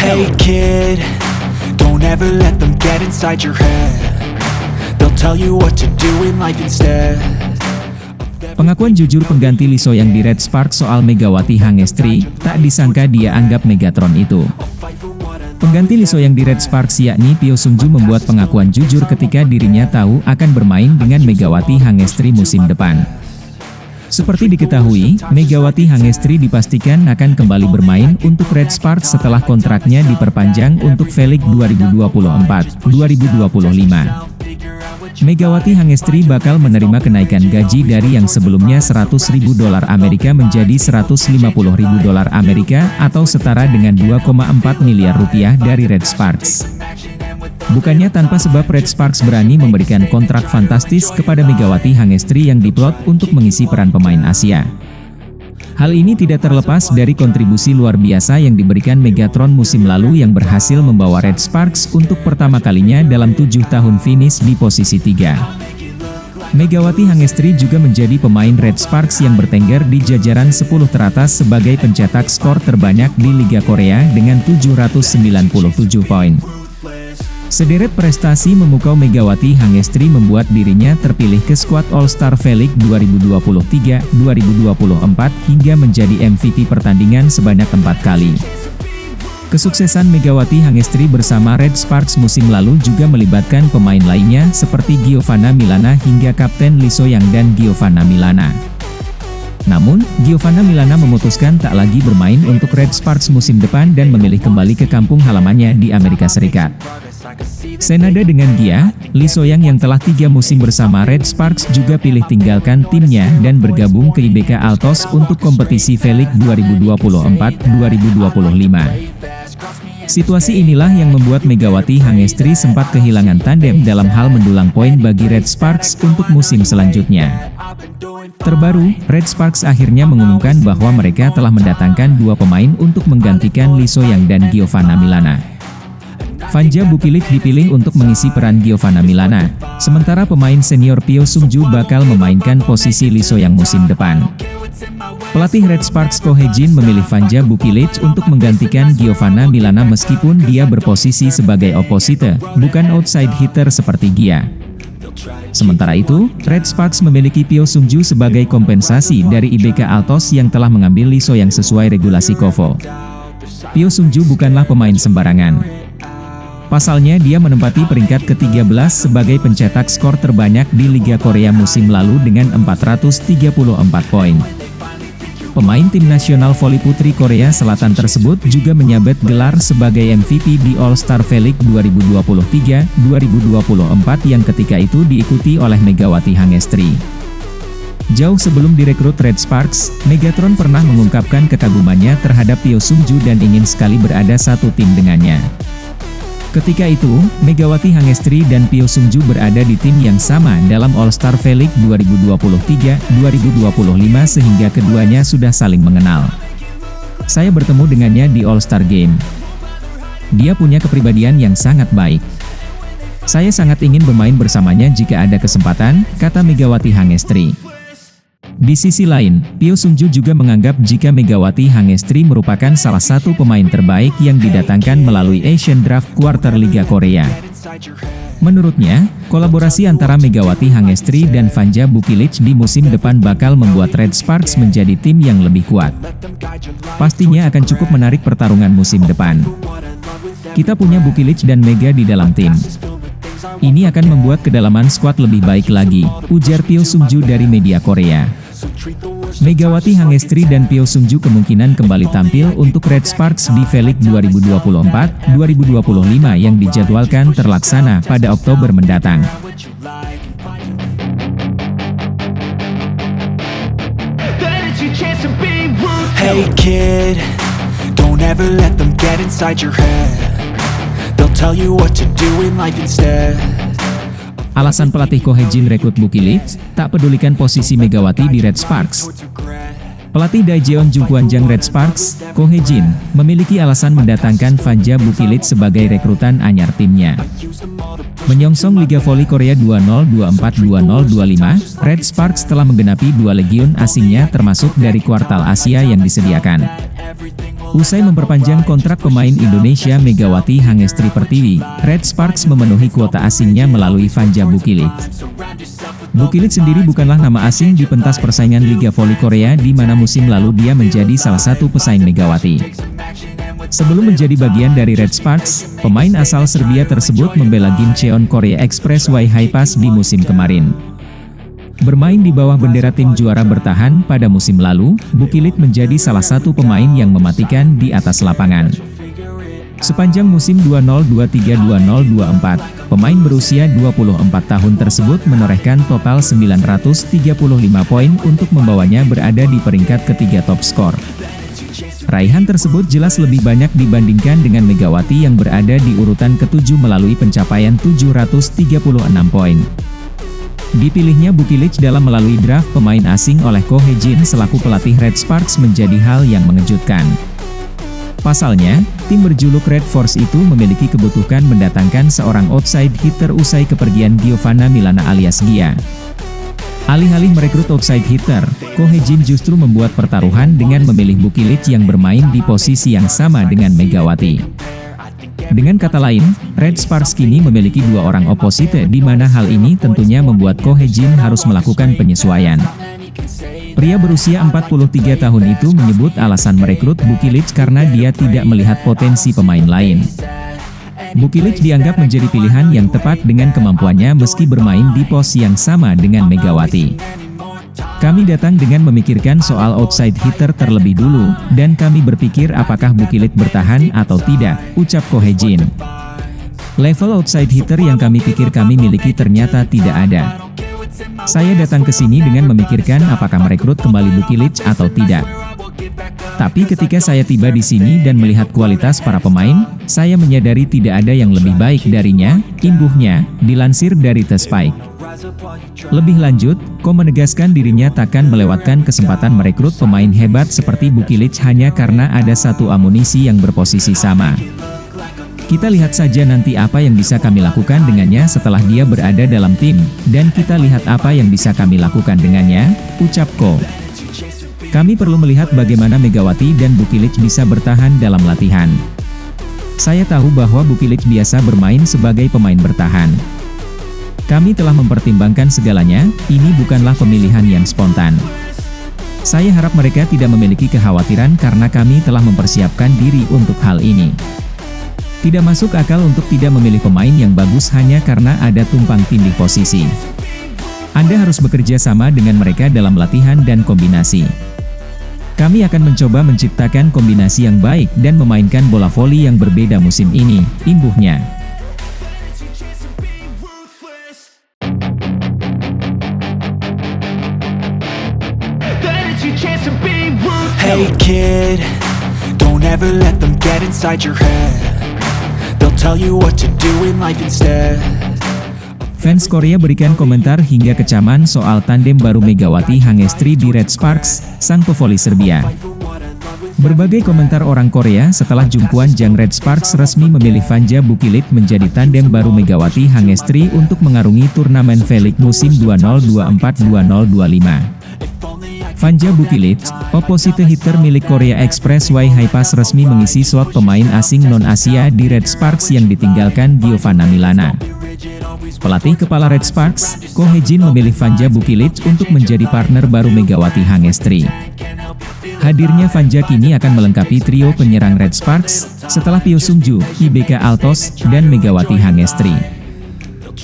Hey kid, don't ever let them get inside your head. They'll tell you what to do in life instead. Pengakuan jujur pengganti Lee So-young di Red Sparks soal Megawati Hangestri, tak disangka dia anggap Megatron itu. Pengganti Lee So-young di Red Sparks yakni Pyo Sung-ju membuat pengakuan jujur ketika dirinya tahu akan bermain dengan Megawati Hangestri musim depan. Seperti diketahui, Megawati Hangestri dipastikan akan kembali bermain untuk Red Sparks setelah kontraknya diperpanjang untuk Felix 2024-2025. Megawati Hangestri bakal menerima kenaikan gaji dari yang sebelumnya $100.000 Amerika menjadi $150.000 Amerika atau setara dengan 2,4 miliar rupiah dari Red Sparks. Bukannya tanpa sebab Red Sparks berani memberikan kontrak fantastis kepada Megawati Hangestri yang diplot untuk mengisi peran pemain Asia. Hal ini tidak terlepas dari kontribusi luar biasa yang diberikan Megatron musim lalu yang berhasil membawa Red Sparks untuk pertama kalinya dalam 7 tahun finish di posisi 3. Megawati Hangestri juga menjadi pemain Red Sparks yang bertengger di jajaran 10 teratas sebagai pencetak skor terbanyak di Liga Korea dengan 797 poin. Sederet prestasi memukau Megawati Hangestri membuat dirinya terpilih ke skuad All-Star Felix 2023-2024 hingga menjadi MVP pertandingan sebanyak 4 kali. Kesuksesan Megawati Hangestri bersama Red Sparks musim lalu juga melibatkan pemain lainnya seperti Giovanna Milana hingga Kapten Lee So-young dan Giovanna Milana. Namun, Giovanna Milana memutuskan tak lagi bermain untuk Red Sparks musim depan dan memilih kembali ke kampung halamannya di Amerika Serikat. Senada dengan Gia, Lee So-young yang telah 3 musim bersama Red Sparks juga pilih tinggalkan timnya dan bergabung ke IBK Altos untuk kompetisi Felix 2024-2025. Situasi inilah yang membuat Megawati Hangestri sempat kehilangan tandem dalam hal mendulang poin bagi Red Sparks untuk musim selanjutnya. Terbaru, Red Sparks akhirnya mengumumkan bahwa mereka telah mendatangkan 2 pemain untuk menggantikan Lee So-young dan Giovanna Milana. Fanja Bukilic dipilih untuk mengisi peran Giovanna Milana, sementara pemain senior Pyo Sung-ju bakal memainkan posisi Lee So-young musim depan. Pelatih Red Sparks Ko Hae-jin memilih Fanja Bukilic untuk menggantikan Giovanna Milana meskipun dia berposisi sebagai opposite, bukan outside hitter seperti Gia. Sementara itu, Red Sparks memiliki Pyo Sung-ju sebagai kompensasi dari IBK Altos yang telah mengambil Lee So-young sesuai regulasi KOFO. Pyo Sung-ju bukanlah pemain sembarangan. Pasalnya dia menempati peringkat ke-13 sebagai pencetak skor terbanyak di Liga Korea musim lalu dengan 434 poin. Pemain tim nasional voli putri Korea Selatan tersebut juga menyabet gelar sebagai MVP di All-Star Felix 2023-2024 yang ketika itu diikuti oleh Megawati Hangestri. Jauh sebelum direkrut Red Sparks, Megatron pernah mengungkapkan kekagumannya terhadap Pyo Sung-ju dan ingin sekali berada satu tim dengannya. Ketika itu, Megawati Hangestri dan Pyo Sung-ju berada di tim yang sama dalam All-Star Felix 2023-2025 sehingga keduanya sudah saling mengenal. Saya bertemu dengannya di All-Star Game. Dia punya kepribadian yang sangat baik. Saya sangat ingin bermain bersamanya jika ada kesempatan, kata Megawati Hangestri. Di sisi lain, Pyo Sung-ju juga menganggap jika Megawati Hangestri merupakan salah satu pemain terbaik yang didatangkan melalui Asian Draft Quarter Liga Korea. Menurutnya, kolaborasi antara Megawati Hangestri dan Fanja Bukilic di musim depan bakal membuat Red Sparks menjadi tim yang lebih kuat. Pastinya akan cukup menarik pertarungan musim depan. Kita punya Bukilic dan Mega di dalam tim. Ini akan membuat kedalaman skuad lebih baik lagi, ujar Pyo Sung-ju dari media Korea. Megawati Hangestri dan Pyo Sung-ju kemungkinan kembali tampil untuk Red Sparks di Felix 2024-2025 yang dijadwalkan terlaksana pada Oktober mendatang. Hey kid, don't ever let them get inside your head. They'll tell you what to do in life instead. Alasan pelatih Ko Hae-jin rekrut Bukilic, tak pedulikan posisi Megawati di Red Sparks. Pelatih Daejeon Jungkwanjang Red Sparks, Ko Hae-jin, memiliki alasan mendatangkan Fanja Bukilic sebagai rekrutan anyar timnya. Menyongsong Liga Voli Korea 2024-2025, Red Sparks telah menggenapi 2 legiun asingnya termasuk dari kuartal Asia yang disediakan. Usai memperpanjang kontrak pemain Indonesia Megawati Hangestri Pertiwi, Red Sparks memenuhi kuota asingnya melalui Vanja Bukilic. Bukilic sendiri bukanlah nama asing di pentas persaingan Liga Voli Korea di mana musim lalu dia menjadi salah satu pesaing Megawati. Sebelum menjadi bagian dari Red Sparks, pemain asal Serbia tersebut membela Gimcheon Korea Express Y High-Pass di musim kemarin. Bermain di bawah bendera tim juara bertahan pada musim lalu, Bukilic menjadi salah satu pemain yang mematikan di atas lapangan. Sepanjang musim 2023-2024, pemain berusia 24 tahun tersebut menorehkan total 935 poin untuk membawanya berada di peringkat ketiga top skor. Raihan tersebut jelas lebih banyak dibandingkan dengan Megawati yang berada di urutan ke-7 melalui pencapaian 736 poin. Dipilihnya Bukilic dalam melalui draft pemain asing oleh Ko Hye-jin selaku pelatih Red Sparks menjadi hal yang mengejutkan. Pasalnya, tim berjuluk Red Force itu memiliki kebutuhan mendatangkan seorang outside hitter usai kepergian Giovanna Milana alias Gia. Alih-alih merekrut outside hitter, Ko Hye-jin justru membuat pertaruhan dengan memilih Bukilic yang bermain di posisi yang sama dengan Megawati. Dengan kata lain, Red Sparks kini memiliki dua orang oposite di mana hal ini tentunya membuat Ko Hye-jin harus melakukan penyesuaian. Pria berusia 43 tahun itu menyebut alasan merekrut Bukilic karena dia tidak melihat potensi pemain lain. Bukilic dianggap menjadi pilihan yang tepat dengan kemampuannya meski bermain di pos yang sama dengan Megawati. Kami datang dengan memikirkan soal outside hitter terlebih dulu, dan kami berpikir apakah Bukilic bertahan atau tidak, ucap Ko Hye-jin. Level outside hitter yang kami pikir kami miliki ternyata tidak ada. Saya datang ke sini dengan memikirkan apakah merekrut kembali Bukilic atau tidak. Tapi ketika saya tiba di sini dan melihat kualitas para pemain, saya menyadari tidak ada yang lebih baik darinya, imbuhnya, dilansir dari The Spike. Lebih lanjut, Ko menegaskan dirinya takkan melewatkan kesempatan merekrut pemain hebat seperti Bukilic hanya karena ada satu amunisi yang berposisi sama. Kita lihat saja nanti apa yang bisa kami lakukan dengannya setelah dia berada dalam tim, dan kita lihat apa yang bisa kami lakukan dengannya, ucap Ko. Kami perlu melihat bagaimana Megawati dan Bukilic bisa bertahan dalam latihan. Saya tahu bahwa Bukilic biasa bermain sebagai pemain bertahan. Kami telah mempertimbangkan segalanya, ini bukanlah pemilihan yang spontan. Saya harap mereka tidak memiliki kekhawatiran karena kami telah mempersiapkan diri untuk hal ini. Tidak masuk akal untuk tidak memilih pemain yang bagus hanya karena ada tumpang tindih posisi. Anda harus bekerja sama dengan mereka dalam latihan dan kombinasi. Kami akan mencoba menciptakan kombinasi yang baik dan memainkan bola voli yang berbeda musim ini, imbuhnya. Hey kid, don't ever let them get inside your head. They'll tell you what to do in life instead. Fans Korea berikan komentar hingga kecaman soal tandem baru Megawati Hangestri di Red Sparks, sang pevoli Serbia. Berbagai komentar orang Korea setelah jumpuan Jang Red Sparks resmi memilih Vanja Bukilic menjadi tandem baru Megawati Hangestri untuk mengarungi turnamen V-League musim 2024-2025. Vanja Bukilic, opposite hitter milik Korea Express Y High-Pass resmi mengisi slot pemain asing non-Asia di Red Sparks yang ditinggalkan Giovanna Milana. Pelatih kepala Red Sparks, Ko Hye-jin memilih Vanja Bukilic untuk menjadi partner baru Megawati Hangestri. Hadirnya Vanja kini akan melengkapi trio penyerang Red Sparks, setelah Pyo Sung-ju, IBK Altos, dan Megawati Hangestri.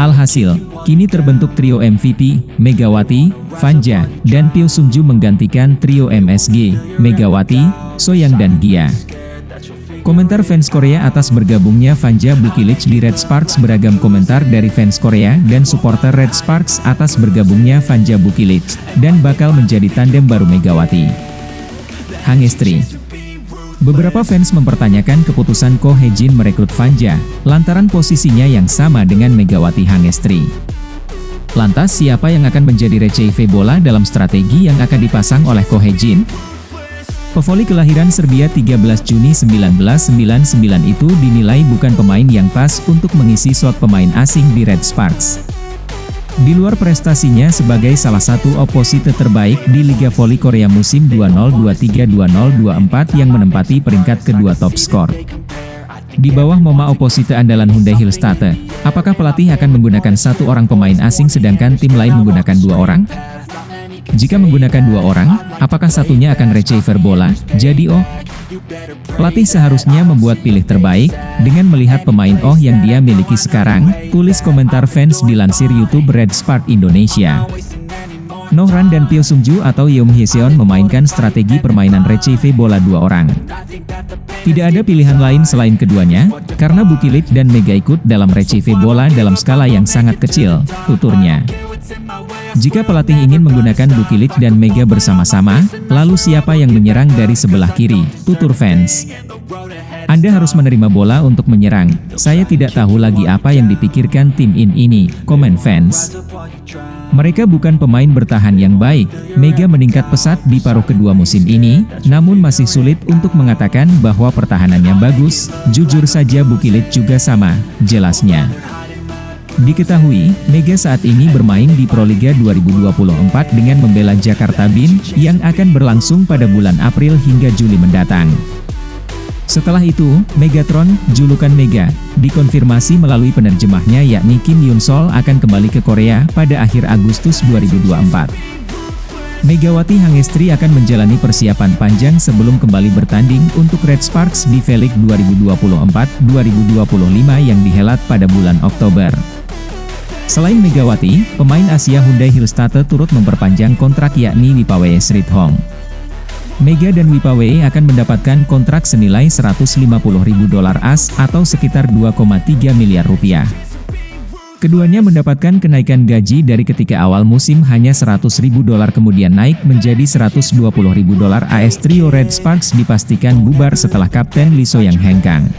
Alhasil, kini terbentuk trio MVP, Megawati, Vanja, dan Pyo Sung-ju menggantikan trio MSG, Megawati, Soyang dan Gia. Komentar fans Korea atas bergabungnya Vanja Bukilic di Red Sparks beragam komentar dari fans Korea dan supporter Red Sparks atas bergabungnya Vanja Bukilic, dan bakal menjadi tandem baru Megawati Hangestri. Beberapa fans mempertanyakan keputusan Ko Hye-jin merekrut Vanja, lantaran posisinya yang sama dengan Megawati Hangestri. Lantas siapa yang akan menjadi receive bola dalam strategi yang akan dipasang oleh Ko Hye-jin? Pevoli kelahiran Serbia 13 Juni 1999 itu dinilai bukan pemain yang pas untuk mengisi slot pemain asing di Red Sparks. Di luar prestasinya sebagai salah satu oposite terbaik di Liga Voli Korea musim 2023-2024 yang menempati peringkat kedua top skor. Di bawah Moma oposite andalan Hyundai Hillstatte, apakah pelatih akan menggunakan satu orang pemain asing sedangkan tim lain menggunakan 2 orang? Jika menggunakan 2 orang, apakah satunya akan receiver bola? Jadi pelatih seharusnya membuat pilih terbaik, dengan melihat pemain yang dia miliki sekarang, tulis komentar fans dilansir YouTube Red Spark Indonesia. Nohran dan Pyo Sungju atau Yeom Hyeseon memainkan strategi permainan receive bola 2 orang. Tidak ada pilihan lain selain keduanya, karena Bukilit dan Mega ikut dalam receive bola dalam skala yang sangat kecil, tuturnya. Jika pelatih ingin menggunakan Bukilit dan Mega bersama-sama, lalu siapa yang menyerang dari sebelah kiri, tutur fans. Anda harus menerima bola untuk menyerang, saya tidak tahu lagi apa yang dipikirkan tim ini, komen fans. Mereka bukan pemain bertahan yang baik, Mega meningkat pesat di paruh kedua musim ini, namun masih sulit untuk mengatakan bahwa pertahanannya bagus, jujur saja Bukilit juga sama, jelasnya. Diketahui, Mega saat ini bermain di Proliga 2024 dengan membela Jakarta Bin, yang akan berlangsung pada bulan April hingga Juli mendatang. Setelah itu, Megatron, julukan Mega, dikonfirmasi melalui penerjemahnya yakni Kim Yun Sol akan kembali ke Korea pada akhir Agustus 2024. Megawati Hangestri akan menjalani persiapan panjang sebelum kembali bertanding untuk Red Sparks di V-League 2024-2025 yang dihelat pada bulan Oktober. Selain Megawati, pemain Asia Hyundai Hillstatte turut memperpanjang kontrak yakni Wipawe Srithong. Mega dan Wipawe akan mendapatkan kontrak senilai $150.000 AS atau sekitar 2,3 miliar rupiah. Keduanya mendapatkan kenaikan gaji dari ketika awal musim hanya $100.000 kemudian naik menjadi $120.000 AS. Trio Red Sparks dipastikan bubar setelah Kapten Lee So-young hengkang.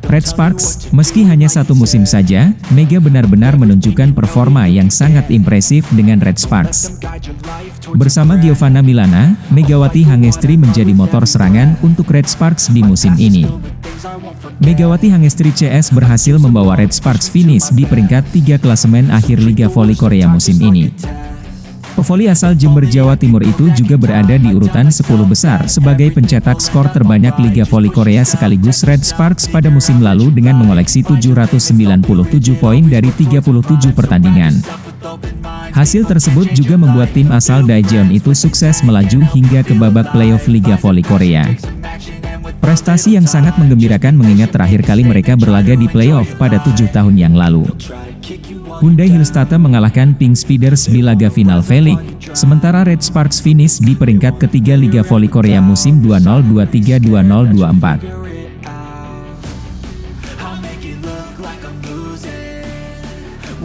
Red Sparks, meski hanya 1 musim saja, Mega benar-benar menunjukkan performa yang sangat impresif dengan Red Sparks. Bersama Giovanna Milana, Megawati Hangestri menjadi motor serangan untuk Red Sparks di musim ini. Megawati Hangestri CS berhasil membawa Red Sparks finish di peringkat 3 klasemen akhir Liga Voli Korea musim ini. Pevoli asal Jember, Jawa Timur itu juga berada di urutan 10 besar sebagai pencetak skor terbanyak Liga Voli Korea sekaligus Red Sparks pada musim lalu dengan mengoleksi 797 poin dari 37 pertandingan. Hasil tersebut juga membuat tim asal Daejeon itu sukses melaju hingga ke babak playoff Liga Voli Korea. Prestasi yang sangat menggembirakan mengingat terakhir kali mereka berlaga di playoff pada 7 tahun yang lalu. Hyundai Hillstatte mengalahkan Pink Speeders di laga final V-League, sementara Red Sparks finish di peringkat ketiga Liga Voli Korea musim 2023-2024.